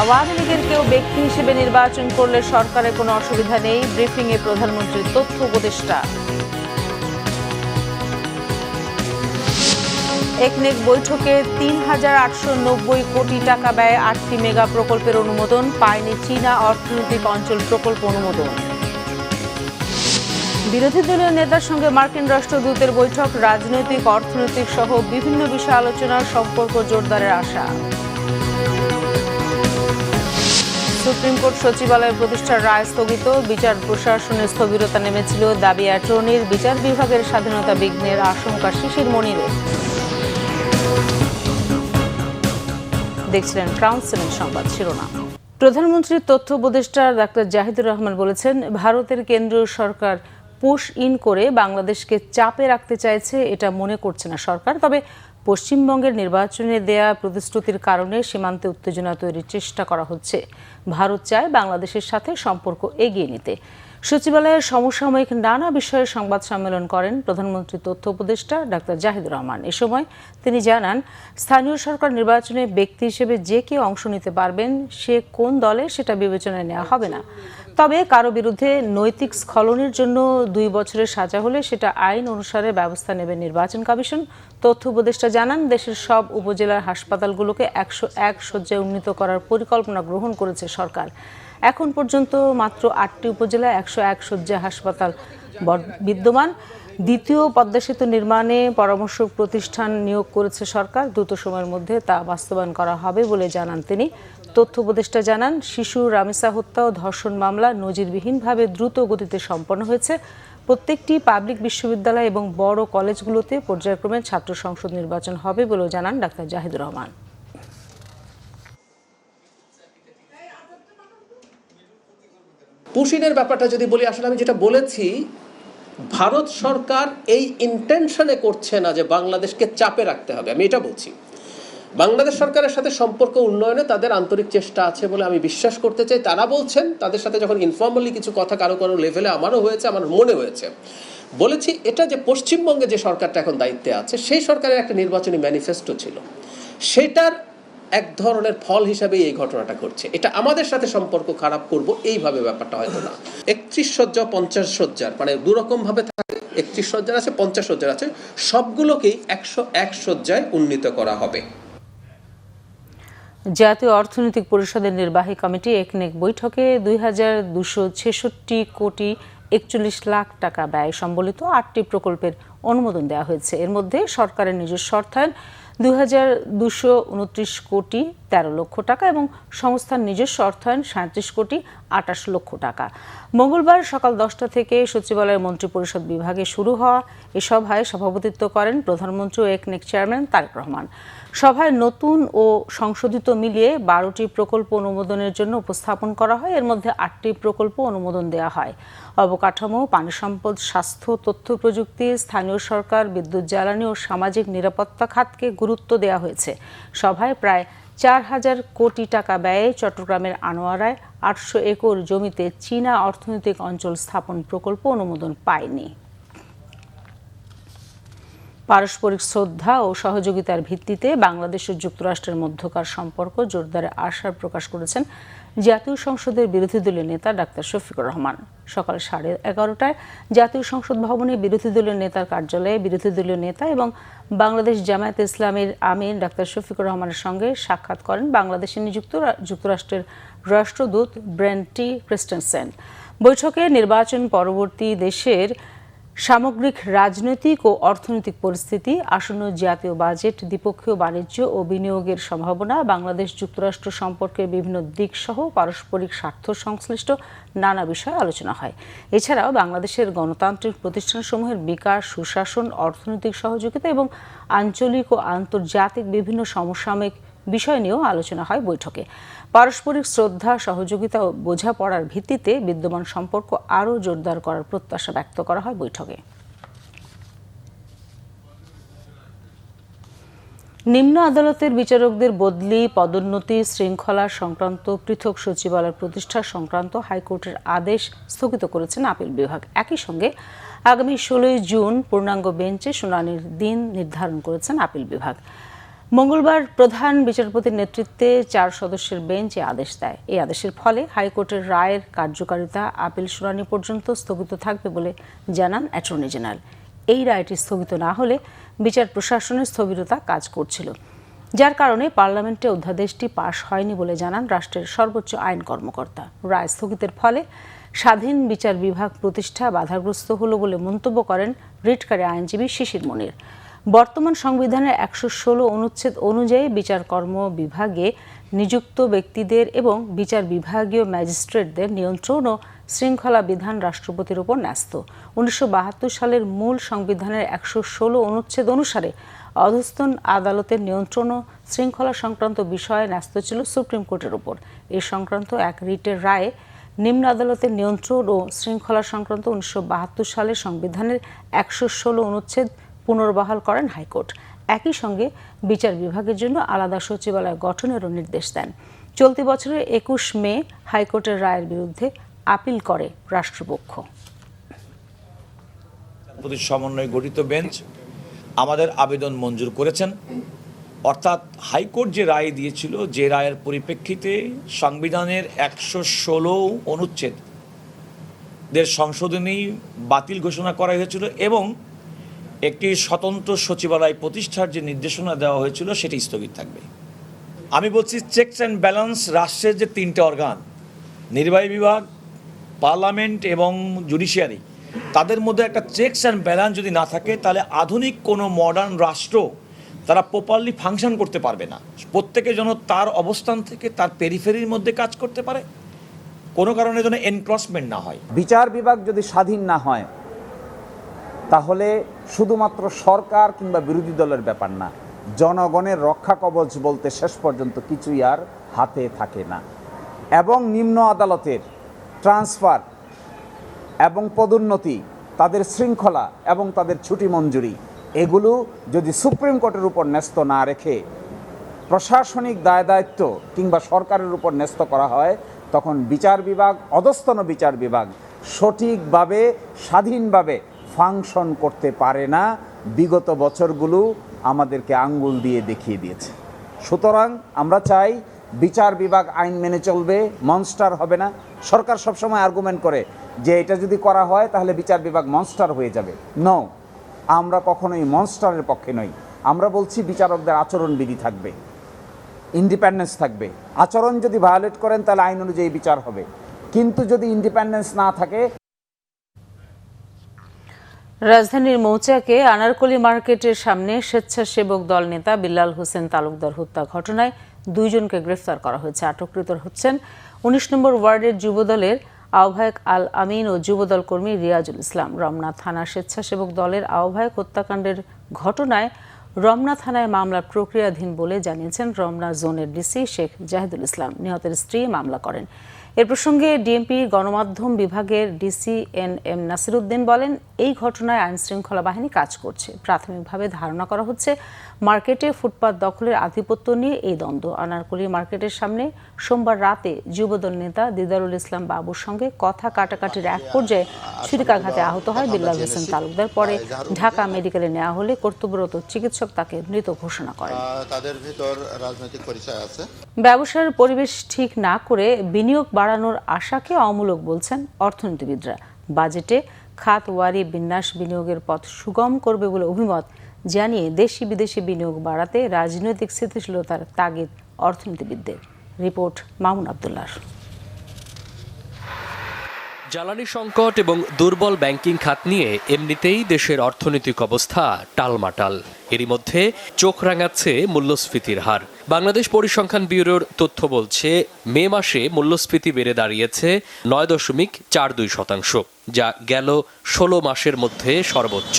আওয়ামী লীগের কেউ ব্যক্তি হিসেবে নির্বাচন করলে সরকারের কোনো অসুবিধা নেই, ব্রিফিংয়ে প্রধানমন্ত্রীর তথ্য উপদেষ্টা। একনেক বৈঠকে ৩,৮৯০ কোটি টাকা ব্যয়ে ৮টি মেগা প্রকল্পের অনুমোদন, পায়নি চীনা অর্থনৈতিক অঞ্চল প্রকল্প অনুমোদন। বিরোধী দলীয় নেতার সঙ্গে মার্কিন রাষ্ট্রদূতের বৈঠক, রাজনৈতিক অর্থনৈতিক সহ বিভিন্ন বিষয়ে আলোচনার সম্পর্ক জোরদারের আশা। সুপ্রিম কোর্ট সচিবালয় প্রতিষ্ঠার রায় স্থগিত, বিচার প্রশাসনের স্থবিরতা নেমেছিল, দাবি অ্যাটর্নির। বিচার বিভাগের স্বাধীনতা বিঘ্নের আশঙ্কা শিশির মনিরের। দেখছিলেন ক্রাউন 7 সংবাদ শিরোনাম। প্রধানমন্ত্রীর তথ্য উপদেষ্টা ডাক্তার জাহিদুর রহমান বলেছেন, ভারতের কেন্দ্রীয় সরকার পুশ ইন করে বাংলাদেশকে চাপে রাখতে চাইছে, এটা মনে করছে না সরকার। তবে পশ্চিমবঙ্গের নির্বাচনে দেয়া প্রতিশ্রুতির কারণে সীমান্তে উত্তেজনা তৈরির চেষ্টা করা হচ্ছে। ভারত চায় বাংলাদেশের সাথে সম্পর্ক এগিয়ে নিতে। সচিবালয়ের সমসাময়িক নানা বিষয়ে সংবাদ সম্মেলন করেন প্রধানমন্ত্রীর তথ্য উপদেষ্টা ডাক্তার জাহিদুর রহমান। এ সময় তিনি জানান, স্থানীয় সরকার নির্বাচনে ব্যক্তি হিসেবে যে কেউ অংশ নিতে পারবেন, সে কোন দলে সেটা বিবেচনায় নেওয়া হবে না। তবে কারো বিরুদ্ধে নৈতিক স্খলনের জন্য 2 বছরের সাজা হলে সেটা আইন অনুসারে ব্যবস্থা নেবে নির্বাচন কমিশন। তথ্য উপদেষ্টা জানান, দেশের সব উপজেলার হাসপাতালগুলোকে 101 শয্যায় উন্নীত করার পরিকল্পনা গ্রহণ করেছে সরকার। এখন পর্যন্ত মাত্র 8টি উপজেলায় 101 শয্যা হাসপাতাল বিদ্যমান। দ্বিতীয় পদ্মা সেতু নির্মাণে পরামর্শক প্রতিষ্ঠান নিয়োগ করেছে সরকার। দ্রুত সময়ের মধ্যে তা বাস্তবায়ন করা হবে বলে জানান তিনি। তথ্য উপদেষ্টা জানান, শিশু রামিসা হত্যা ও ধর্ষণ মামলা নজিরবিহীনভাবে দ্রুত গতিতে সম্পন্ন হয়েছে। প্রত্যেকটি পাবলিক বিশ্ববিদ্যালয় এবং বড় কলেজগুলোতে পর্যায়ক্রমে ছাত্র সংসদ নির্বাচন হবে বলেও জানান ডাক্তার জাহিদুর রহমান। পুশিনের ব্যাপারটা যদি বলি, আসলে আমি যেটা বলেছি, ভারত সরকার এই ইন্টেনশনে করছে না যে বাংলাদেশকে চাপে রাখতে হবে। আমি এটা বলছি, বাংলাদেশ সরকারের সাথে সম্পর্ক উন্নয়নে তাদের আন্তরিক চেষ্টা আছে বলে আমি বিশ্বাস করতে চাই। তারা বলছেন, তাদের সাথে যখন ইনফর্মালি কিছু কথা কারো কারো লেভেলে আমারও হয়েছে, আমার মনে হয়েছে, বলেছি এটা যে পশ্চিমবঙ্গে যে সরকারটা এখন দায়িত্বে আছে, সেই সরকারের একটা নির্বাচনী ম্যানিফেস্টো ছিল, সেটার এক ধরনের ফল হিসাবেই এই ঘটনাটা ঘটছে। এটা আমাদের সাথে সম্পর্ক খারাপ করব এইভাবে ব্যাপারটা হয়তো না। 31 শয্যা 50 শয্যার, মানে দুরকম ভাবে থাকে, 31 শয্যার আছে, 50 শয্যার আছে, সবগুলোকেই 101 শয্যায় উন্নীত করা হবে। জাতীয় অর্থনৈতিক পরিষদের নির্বাহী কমিটি একনেক বৈঠকে 2,266 কোটি 41 লাখ টাকা ব্যয় সম্বলিত 8টি প্রকল্পের অনুমোদন দেওয়া হয়েছে। এর মধ্যে সরকারের নিজস্ব অর্থায়ন 2,229 কোটি 13 লক্ষ টাকা এবং সংস্থার নিজস্ব অর্থায়ন 37 কোটি 28 লক্ষ টাকা। মঙ্গলবার সকাল 10টা থেকে সচিবালয়ের মন্ত্রিপরিষদ বিভাগে শুরু হওয়া এ সভায় সভাপতিত্ব করেন প্রধানমন্ত্রী ও একনেক চেয়ারম্যান তারেক রহমান। সভায় নতুন ও সংশোধিত মিলিয়ে 12টি প্রকল্প অনুমোদনের জন্য উপস্থাপন করা হয়। এর মধ্যে 8টি প্রকল্প অনুমোদন দেওয়া হয়। অবকাঠামো, পানি সম্পদ, স্বাস্থ্য, তথ্য প্রযুক্তি, স্থানীয় সরকার, বিদ্যুৎ, জ্বালানি ও সামাজিক নিরাপত্তা খাতকে গুরুত্ব দেওয়া হয়েছে। সভায় প্রায় 4,000 কোটি টাকা ব্যয়ে চট্টগ্রামের আনোয়ারায় 800 একর জমিতে চীনা অর্থনৈতিক অঞ্চল স্থাপন প্রকল্প অনুমোদন পায়নি। পারস্পরিক শ্রদ্ধা ও সহযোগিতার ভিত্তিতে বাংলাদেশ ও যুক্তরাষ্ট্রের মধ্যকার সম্পর্ক জোরদারে আশা প্রকাশ করেছেন জাতীয় সংসদের বিরোধী দলীয় নেতা ডাক্তার শফিকুর রহমান। সকাল 11:30টায় জাতীয় সংসদ ভবনে বিরোধী দলীয় নেতার কার্যালয়ে বিরোধী দলীয় নেতা এবং বাংলাদেশ জামায়াতে ইসলামীর আমির ডাক্তার শফিকুর রহমানের সঙ্গে সাক্ষাৎ করেন বাংলাদেশে নিযুক্ত যুক্তরাষ্ট্রের রাষ্ট্রদূত ব্রেন্টি ক্রিস্টেনসেন। বৈঠকে নির্বাচন পরবর্তী দেশের সামগ্রিক রাজনৈতিক ও অর্থনৈতিক পরিস্থিতি, আসন্ন জাতীয় বাজেট, দ্বিপক্ষীয় বাণিজ্য ও বিনিয়োগের সম্ভাবনা, বাংলাদেশ যুক্তরাষ্ট্র সম্পর্কের বিভিন্ন দিক সহ পারস্পরিক স্বার্থ সংশ্লিষ্ট নানা বিষয়ে আলোচনা হয়। এছাড়াও বাংলাদেশের গণতান্ত্রিক প্রতিষ্ঠানসমূহের বিকাশ, সুশাসন, অর্থনৈতিক সহযোগিতা এবং আঞ্চলিক ও আন্তর্জাতিক বিভিন্ন সমসাময়িক বিষয় নিয়েও আলোচনা হয় বৈঠকে। পারস্পরিক শ্রদ্ধা, সহযোগিতা ও বোঝাপড়ার ভিত্তিতে বিদ্যমান সম্পর্ক আরও জোরদার করার প্রত্যাশা ব্যক্ত করা হয় বৈঠকে। নিম্ন আদালতের বিচারকদের বদলি, পদোন্নতি, শৃঙ্খলা সংক্রান্ত পৃথক সচিবালয় প্রতিষ্ঠা সংক্রান্ত হাইকোর্টের আদেশ স্থগিত করেছেন আপিল বিভাগ। একই সঙ্গে আগামী 16 জুন পূর্ণাঙ্গ বেঞ্চে শুনানির দিন নির্ধারণ করেছেন আপিল বিভাগ। মঙ্গলবার প্রধান বিচারপতির নেতৃত্বে 4 সদস্যের বেঞ্চ এই আদেশ দেয়। এই আদেশের ফলে হাইকোর্টের রায়ের কার্যকারিতা আপিল শুনানি পর্যন্ত স্থগিত থাকবে বলে জানান অ্যাটর্নি জেনারেল। এই রায়টি স্থগিত না হলে বিচার প্রশাসনের স্থবিরতা কাজ করছিল, যার কারণে পার্লামেন্টে অধ্যাদেশটি পাশ হয়নি বলে জানান রাষ্ট্রের সর্বোচ্চ আইন কর্মকর্তা। রায় স্থগিতের ফলে স্বাধীন বিচার বিভাগ প্রতিষ্ঠা বাধাগ্রস্ত হলো বলে মন্তব্য করেন রিটকারী আইনজীবী শিশির মনির। বর্তমান সংবিধানের 116 অনুচ্ছেদ অনুযায়ী বিচারকর্ম বিভাগে নিযুক্ত ব্যক্তিদের এবং বিচার বিভাগীয় ম্যাজিস্ট্রেটদের নিয়ন্ত্রণ ও শৃঙ্খলা বিধান রাষ্ট্রপতির উপর ন্যস্ত। 1972 সালের মূল সংবিধানের 116 অনুচ্ছেদ অনুসারে অধস্তন আদালতের নিয়ন্ত্রণ ও শৃঙ্খলা সংক্রান্ত বিষয়ে ন্যস্ত ছিল সুপ্রিম কোর্টের উপর। এ সংক্রান্ত এক রিটের রায়ে নিম্ন আদালতের নিয়ন্ত্রণ ও শৃঙ্খলা সংক্রান্ত 1972 সালের সংবিধানের 116 অনুচ্ছেদ পুনর্বহাল করেন হাইকোর্ট। একই সঙ্গে বিচার বিভাগের জন্য আলাদা সচিবালয় গঠনেরও নির্দেশ দেন। চলতি বছরের 21 মে হাইকোর্টের রায়ের বিরুদ্ধে আপিল করে রাষ্ট্রপক্ষ। সমন্বয়ে গঠিত বেঞ্চ আমাদের আবেদন মঞ্জুর করেছেন, অর্থাৎ হাইকোর্ট যে রায় দিয়েছিল, যে রায়ের পরিপ্রেক্ষিতে সংবিধানের 116 অনুচ্ছেদের সংশোধনী বাতিল ঘোষণা করা হয়েছিল এবং একটি স্বতন্ত্র সচিবালয় প্রতিষ্ঠার যে নির্দেশনা দেওয়া হয়েছিল সেটি স্থগিত থাকবে। আমি বলছি চেকস অ্যান্ড ব্যালেন্স রাষ্ট্রের যে 3টে অর্গান, নির্বাহী বিভাগ, পার্লামেন্ট এবং জুডিশিয়ারি, তাদের মধ্যে একটা চেকস অ্যান্ড ব্যালেন্স যদি না থাকে তাহলে আধুনিক কোনো মডার্ন রাষ্ট্র তারা প্রপারলি ফাংশন করতে পারবে না। প্রত্যেকে যেন তার অবস্থান থেকে তার পেরিফেরির মধ্যে কাজ করতে পারে, কোনো কারণে যেন এনক্রসমেন্ট না হয়। বিচার বিভাগ যদি স্বাধীন না হয় তাহলে শুধুমাত্র সরকার কিংবা বিরোধী দলের ব্যাপার না, জনগণের রক্ষা কবচ বলতে শেষ পর্যন্ত কিছুই আর হাতে থাকে না। এবং নিম্ন আদালতের ট্রান্সফার এবং পদোন্নতি, তাদের শৃঙ্খলা এবং তাদের ছুটি মঞ্জুরি, এগুলো যদি সুপ্রিম কোর্টের উপর ন্যস্ত না রেখে প্রশাসনিক দায় দায়িত্ব কিংবা সরকারের উপর ন্যস্ত করা হয়, তখন বিচার বিভাগ, অধস্তন বিচার বিভাগ সঠিকভাবে স্বাধীনভাবে ফাংশন করতে পারে না। বিগত বছরগুলো আমাদেরকে আঙ্গুল দিয়ে দেখিয়ে দিয়েছে। সুতরাং আমরা চাই বিচার বিভাগ আইন মেনে চলবে, মনস্টার হবে না। সরকার সবসময় আর্গুমেন্ট করে যে এটা যদি করা হয় তাহলে বিচার বিভাগ মনস্টার হয়ে যাবে। নো, আমরা কখনোই মনস্টারের পক্ষে নই। আমরা বলছি বিচারকদের আচরণবিধি থাকবে, ইন্ডিপেন্ডেন্স থাকবে। আচরণ যদি ভায়োলেট করেন তাহলে আইন অনুযায়ী বিচার হবে, কিন্তু যদি ইন্ডিপেন্ডেন্স না থাকে। রাজধানীর মৌচাকে আনারকলি মার্কেটের সামনে স্বেচ্ছাসেবক দল নেতা বিল্লাল হোসেন তালুকদার হত্যা ঘটনায় 2 জনকে গ্রেফতার করা হয়েছে। আটককৃত হচ্ছেন 19 নম্বর ওয়ার্ডের যুবদলের আহ্বায়ক আল আমিন ও যুবদল কর্মী রিয়াজুল ইসলাম। রমনা থানা স্বেচ্ছাসেবক দলের আহ্বায়ক হত্যাকাণ্ডের ঘটনায় রমনা থানায় মামলার প্রক্রিয়াধীন বলে জানিয়েছেন রমনা জোনের ডিসি শেখ জাহিদুল ইসলাম। নিহতের স্ত্রী মামলা করেন। এ প্রসঙ্গে ডিএমপি গণমাধ্যম বিভাগের ডিসি এন.এম. নাসিরউদ্দিন বলেন, এই ঘটনায় আইনশৃঙ্খলা বাহিনী কাজ করছে। প্রাথমিকভাবে ধারণা করা হচ্ছে মার্কেটে ফুটপাত দখলের আধিপত্য নিয়ে এই দ্বন্দ্ব। আনারকলি মার্কেটের সামনে সোমবার রাতে যুবদল নেতা দিদারুল ইসলাম বাবুর সঙ্গে কথা কাটাকাটির এক পর্যায়ে ছুরিকাঘাতে আহত হয় বিল্লাল হোসেন তালুকদার। পরে ঢাকা মেডিকেলে নেওয়া হলে কর্তব্যরত চিকিৎসক তাকে মৃত ঘোষণা করেন। তাদের ভিতর রাজনৈতিক পরিচয় আছে। ব্যবসার পরিবেশ ঠিক না করে বিনিয়োগ বাড়ানোর আশাকে অমূলক বলছেন অর্থনীতিবিদরা। বাজেটে খাতওয়ারি বিন্যাস বিনিয়োগের পথ সুগম করবে বলে অভিমত জানিয়ে দেশি বিদেশি বিনিয়োগ বাড়াতে রাজনৈতিক স্থিতিশীলতার তাগিদ অর্থনীতিবিদদের। রিপোর্ট মামুন আব্দুল্লাহ। জ্বালানি সংকট এবং দুর্বল ব্যাংকিং খাত নিয়ে এমনিতেই দেশের অর্থনৈতিক অবস্থা টালমাটাল। এরই মধ্যে চোখ রাঙাচ্ছে মূল্যস্ফীতির হার। বাংলাদেশ পরিসংখ্যান ব্যুরোর তথ্য বলছে, মে মাসে মূল্যস্ফীতি বেড়ে দাঁড়িয়েছে 9.42%, যা গেল 16 মাসের মধ্যে সর্বোচ্চ।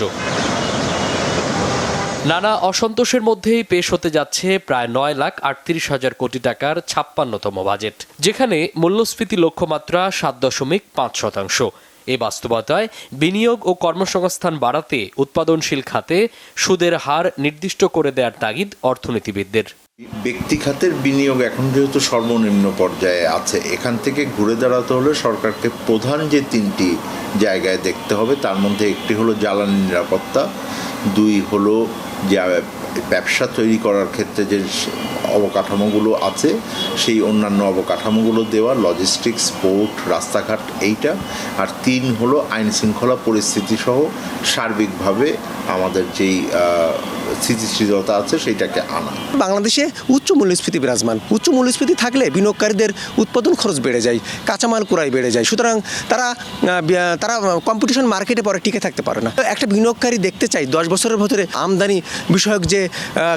নানা অসন্তোষের মধ্যেই পেশ হতে যাচ্ছে প্রায় 9,38,000 কোটি টাকার 56তম বাজেট, যেখানে মূল্যস্ফীতি লক্ষ্যমাত্রা 7.5%। এ বাস্তবতায় বিনিয়োগ ও কর্মসংস্থান বাড়াতে উৎপাদনশীল খাতে সুদের হার নির্দিষ্ট করে দেওয়ার তাগিদ অর্থনীতিবিদদের। ব্যক্তি খাতের বিনিয়োগ এখন যেহেতু সর্বনিম্ন পর্যায়ে আছে, এখান থেকে ঘুরে দাঁড়াতে হলে সরকারকে প্রধান যে 3টি জায়গায় দেখতে হবে, তার মধ্যে একটি হলো জ্বালানি নিরাপত্তা, দুই হলো যে ব্যবসা তৈরি করার ক্ষেত্রে যে অবকাঠামোগুলো আছে সেই অন্যান্য অবকাঠামোগুলো দেওয়া, লজিস্টিক্স, পোর্ট, রাস্তাঘাট এইটা। আর তিন হলো আইন শৃঙ্খলা পরিস্থিতি সহ সার্বিকভাবে আমাদের যেই স্থিতিশীলতা আছে সেইটাকে আনা। বাংলাদেশে উচ্চ মূল্যস্ফীতি বিরাজমান। উচ্চ মূল্যস্ফীতি থাকলে বিনিয়োগকারীদের উৎপাদন খরচ বেড়ে যায়, কাঁচামাল ক্রয় বেড়ে যায়, সুতরাং তারা কম্পিটিশন মার্কেটে পরে টিকে থাকতে পারে না। একটা বিনিয়োগকারী দেখতে চাই 10 বছরের ভিতরে আমদানি বিষয়ক যে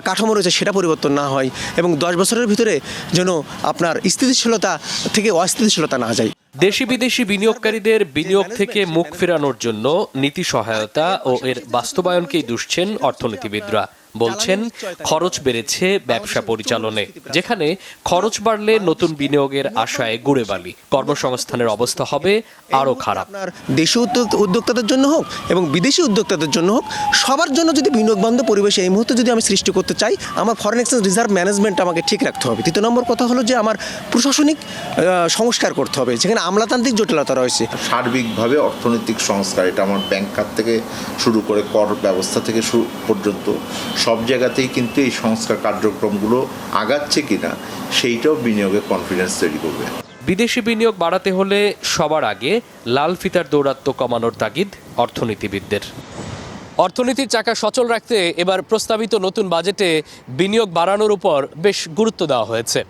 কাঠামো রয়েছে সেটা পরিবর্তন না হয় এবং 10 বছরের ভিতরে যেন আপনার স্থিতিশীলতা থেকে অস্থিতিশীলতা না যায়। দেশি বিদেশি বিনিয়োগকারীদের বিনিয়োগ থেকে মুখ ফেরানোর জন্য নীতি সহায়তা ও এর বাস্তবায়নকেই দুষছেন অর্থনীতিবিদরা। বলছেন খরচ বেড়েছে ব্যবসা পরিচালনে, যেখানে খরচ বাড়লে নতুন বিনিয়োগের আশায় গুড়ে বালি, কর্মসংস্থানের অবস্থা হবে আরও খারাপ। আপনার দেশীয় উদ্যোক্তাদের জন্য হোক এবং বিদেশি উদ্যোক্তাদের জন্য হোক, সবার জন্য যদি বিনিয়োগ বান্ধব পরিবেশ এই মুহূর্তে যদি আমি সৃষ্টি করতে চাই, আমার ফরেন এক্সচেঞ্জ রিজার্ভ ম্যানেজমেন্ট আমাকে ঠিক রাখতে হবে। দ্বিতীয় নম্বর কথা হলো যে আমার প্রশাসনিক সংস্কার করতে হবে, যেখানে আমলাতান্ত্রিক জটিলতা রয়েছে। সার্বিকভাবে অর্থনৈতিক সংস্কার, এটা আমার ব্যাংক খাত থেকে শুরু করে কর ব্যবস্থা থেকে পর্যন্ত সব জায়গাতেই কিন্তু এই সংস্কার কার্যক্রমগুলো আগাচ্ছে কিনা সেইটাও বিনিয়োগের কনফিডেন্স তৈরি করবে। বিদেশি বিনিয়োগ বাড়াতে হলে সবার আগে লাল ফিতার দৌরাত্ম্য কমানোর তাগিদ অর্থনীতিবিদদের। অর্থনীতির চাকা সচল রাখতে এবার প্রস্তাবিত নতুন বাজেটে বিনিয়োগ বাড়ানোর উপর বেশ গুরুত্ব দেওয়া হয়েছে।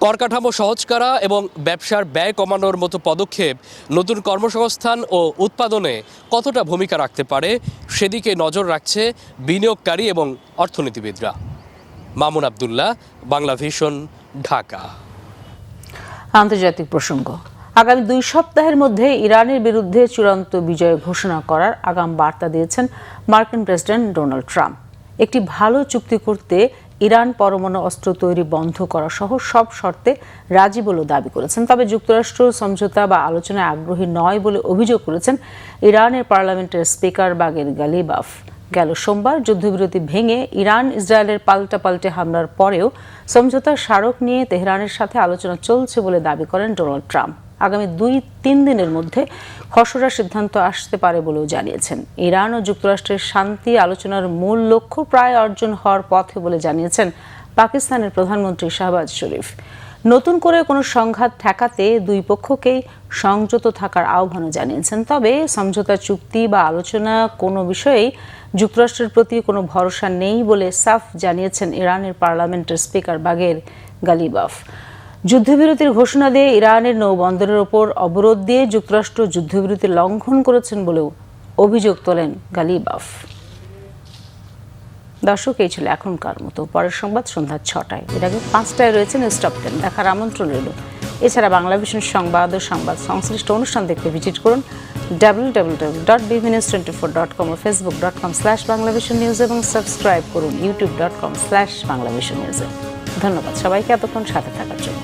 কর কাঠামো সহজ করা এবং ব্যবসার ব্যয় কমানোর মতো পদক্ষেপ নতুন কর্মসংস্থান ও উৎপাদনে কতটা ভূমিকা রাখতে পারে সেদিকে নজর রাখছে বিনিয়োগকারী এবং অর্থনীতিবিদরা। মামুন আবদুল্লাহ, বাংলা ভিশন, ঢাকা। আন্তর্জাতিক প্রসঙ্গ। আগামী 2 সপ্তাহের মধ্যে ইরানের বিরুদ্ধে চূড়ান্ত বিজয় ঘোষণা করার আগাম বার্তা দিয়েছেন মার্কিন প্রেসিডেন্ট ডোনাল্ড ট্রাম্প। একটি ভালো চুক্তি করতে ইরান পরমাণু অস্ত্র তৈরি বন্ধ করা সহ সব শর্তে রাজি বলে দাবি করেছেন। তবে যুক্তরাষ্ট্র সমঝোতা বা আলোচনায় আগ্রহী নয় বলে অভিযোগ করেছেন ইরানের পার্লামেন্টের স্পিকার বাগের গালিবাফ। গেল সোমবার যুদ্ধবিরতি ভেঙে ইরান ইসরায়েলের পাল্টে হামলার পরেও সমঝোতার স্মারক নিয়ে তেহরানের সাথে আলোচনা চলছে বলে দাবি করেন ডোনাল্ড ট্রাম্প। আগামী 2-3 দিনের মধ্যে খসড়া সিদ্ধান্ত আসতে পারে বলেও জানিয়েছেন। ইরান ও যুক্তরাষ্ট্রের শান্তি আলোচনার মূল লক্ষ্য প্রায় অর্জন হওয়ার পথে বলে জানিয়েছেন পাকিস্তানের প্রধানমন্ত্রী শাহবাজ শরীফ। নতুন করে কোনো সংঘাত ঠেকাতে দুই পক্ষকেই সংযত থাকার আহ্বানও জানিয়েছেন। তবে সমঝোতা চুক্তি বা আলোচনা কোনো বিষয়েই যুক্তরাষ্ট্রের প্রতি কোনো ভরসা নেই বলে সাফ জানিয়েছেন ইরানের পার্লামেন্টের স্পিকার বাগের গালিবাফ। যুদ্ধবিরতির ঘোষণা দিয়ে ইরানের নৌবন্দরের ওপর অবরোধ দিয়ে যুক্তরাষ্ট্র যুদ্ধবিরতি লঙ্ঘন করেছেন বলেও অভিযোগ তোলেন গালিবাফ। দর্শক, এই ছিল এখনকার মতো। পরের সংবাদ সন্ধ্যা 6টায়। এর আগে 5টায় রয়েছে নিউজ টপ 10 দেখার আমন্ত্রণ রইল। এছাড়া বাংলা ভিশন সংবাদ ও সংবাদ সংশ্লিষ্ট অনুষ্ঠান দেখতে ভিজিট করুন www.bvnews24.com ও facebook.com/banglavisionnews এবং সাবস্ক্রাইব করুন youtube.com/banglavisionnews। ধন্যবাদ সবাইকে এতক্ষণ সাথে থাকার জন্য।